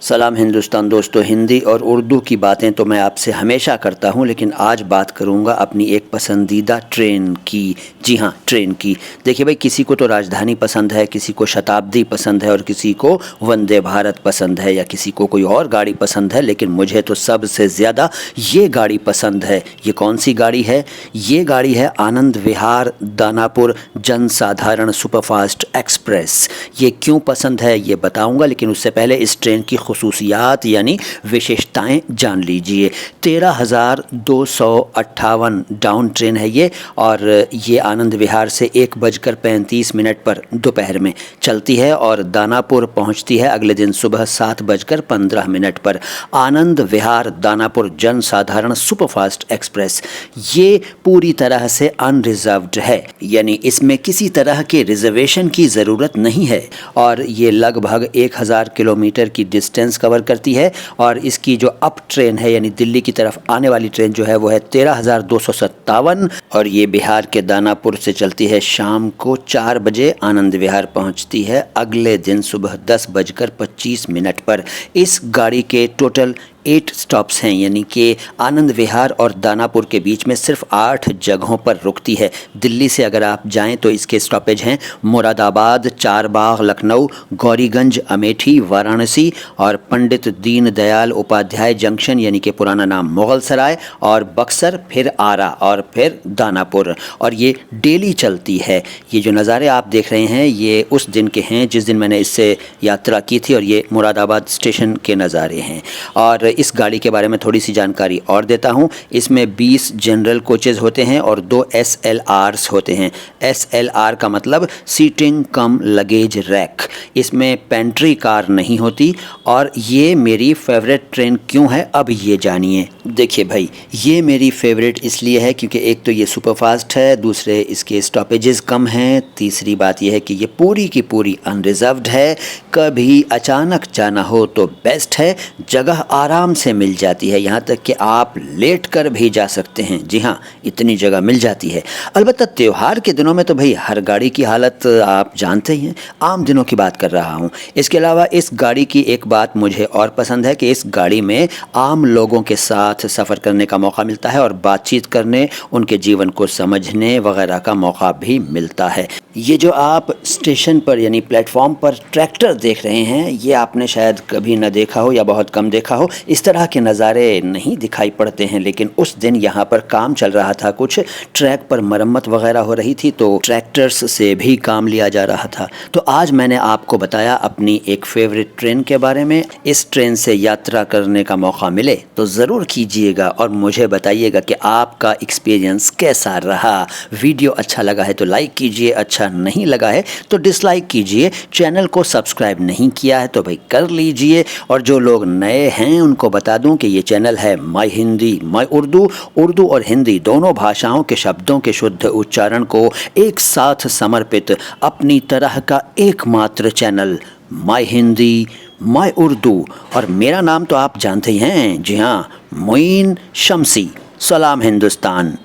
सलाम हिंदुस्तान दोस्तों, हिंदी और उर्दू की बातें तो मैं आपसे हमेशा करता हूं, लेकिन आज बात करूंगा अपनी एक पसंदीदा ट्रेन की। जी हाँ, ट्रेन की। देखिए भाई, किसी को तो राजधानी पसंद है, किसी को शताब्दी पसंद है और किसी को वंदे भारत पसंद है या किसी को कोई और गाड़ी पसंद है, लेकिन मुझे तो सबसे ज़्यादा ये गाड़ी पसंद है। ये कौन सी गाड़ी है? ये गाड़ी है आनंद विहार दानापुर जनसाधारण सुपरफास्ट एक्सप्रेस। ये क्यों पसंद है ये बताऊंगा, लेकिन उससे पहले इस ट्रेन की खुसूसियात यानी विशेषताएं जान लीजिए। 13,258 डाउन ट्रेन है ये, और ये आनंद विहार से 1:35 पर दोपहर में चलती है और दानापुर पहुंचती है अगले दिन सुबह 7:15 पर। आनंद विहार दानापुर जनसाधारण सुपरफास्ट एक्सप्रेस ये पूरी तरह से अनरिजर्व्ड है, यानी इसमें किसी तरह के रिजर्वेशन की ज़रूरत नहीं है, और ये लगभग 1000 किलोमीटर की डिस्टेंस कवर करती है। और इसकी जो अप ट्रेन है यानी दिल्ली की तरफ आने वाली ट्रेन जो है वो है 13,257, और ये बिहार के दानापुर से चलती है शाम को 4 बजे, आनंद विहार पहुंचती है अगले दिन सुबह 10:25 पर। इस गाड़ी के टोटल 8 स्टॉप्स हैं, यानी कि आनंद विहार और दानापुर के बीच में सिर्फ 8 जगहों पर रुकती है। दिल्ली से अगर आप जाएं तो इसके स्टॉपेज हैं मुरादाबाद, चारबाग लखनऊ, गौरीगंज अमेठी वाराणसी, और पंडित दीनदयाल उपाध्याय जंक्शन यानी कि पुराना नाम मुगल सराय, और बक्सर, फिर आरा और फिर दानापुर। और ये डेली चलती है। ये जो नज़ारे आप देख रहे हैं ये उस दिन के हैं जिस दिन मैंने इससे यात्रा की थी, और ये मुरादाबाद स्टेशन के नज़ारे हैं। और इस गाड़ी के बारे में थोड़ी सी जानकारी और देता हूँ। इसमें 20 जनरल कोचेज़ होते हैं और 2 SLRs होते हैं। SLR का मतलब सीटिंग कम लगेज रैक। इसमें पेंट्री कार नहीं होती। और ये मेरी फेवरेट ट्रेन क्यों है, अब ये जानिए। देखिए भाई, ये मेरी फेवरेट इसलिए है क्योंकि एक तो ये सुपरफास्ट है, दूसरे इसके स्टॉपेजेस कम हैं, तीसरी बात यह है कि ये पूरी की पूरी अनरिजर्व्ड है। कभी अचानक जाना हो तो बेस्ट है, जगह आराम से मिल जाती है, यहाँ तक कि आप लेट कर भी जा सकते हैं। जी हाँ, इतनी जगह मिल जाती है। अलबत्ता त्यौहार के दिनों में तो भाई हर गाड़ी की हालत आप जानते ही हैं, आम दिनों की बात कर रहा हूँ। इसके अलावा इस गाड़ी की एक बात मुझे और पसंद है कि इस गाड़ी में आम लोगों के साथ सफ़र करने का मौका मिलता है और बातचीत करने, उनके जीवन को समझने वगैरह का मौका भी मिलता है। ये जो आप स्टेशन पर यानी प्लेटफॉर्म पर ट्रैक्टर देख रहे हैं, ये आपने शायद कभी न देखा हो या बहुत कम देखा हो। इस तरह के नज़ारे नहीं दिखाई पड़ते हैं, लेकिन उस दिन यहाँ पर काम चल रहा था, कुछ ट्रैक पर मरम्मत वगैरह हो रही थी, तो ट्रैक्टर्स से भी काम लिया जा रहा था। तो आज मैंने आपको बताया अपनी एक फेवरेट ट्रेन के बारे में। इस ट्रेन से यात्रा करने का मौका मिले तो ज़रूर कीजिएगा और मुझे बताइएगा कि आपका एक्सपीरियंस कैसा रहा। वीडियो अच्छा लगा है तो लाइक कीजिए, अच्छा नहीं लगा है तो डिसलाइक कीजिए। चैनल को सब्सक्राइब नहीं किया है तो भाई कर लीजिए। और जो लोग नए हैं उनको बता दूं कि ये चैनल है माय हिंदी माय उर्दू। उर्दू और हिंदी दोनों भाषाओं के शब्दों के शुद्ध उच्चारण को एक साथ समर्पित अपनी तरह का एकमात्र channel my Hindi my Urdu. और मेरा नाम तो आप जानते ही हैं, जी हाँ, मोइन शम्सी। सलाम हिंदुस्तान।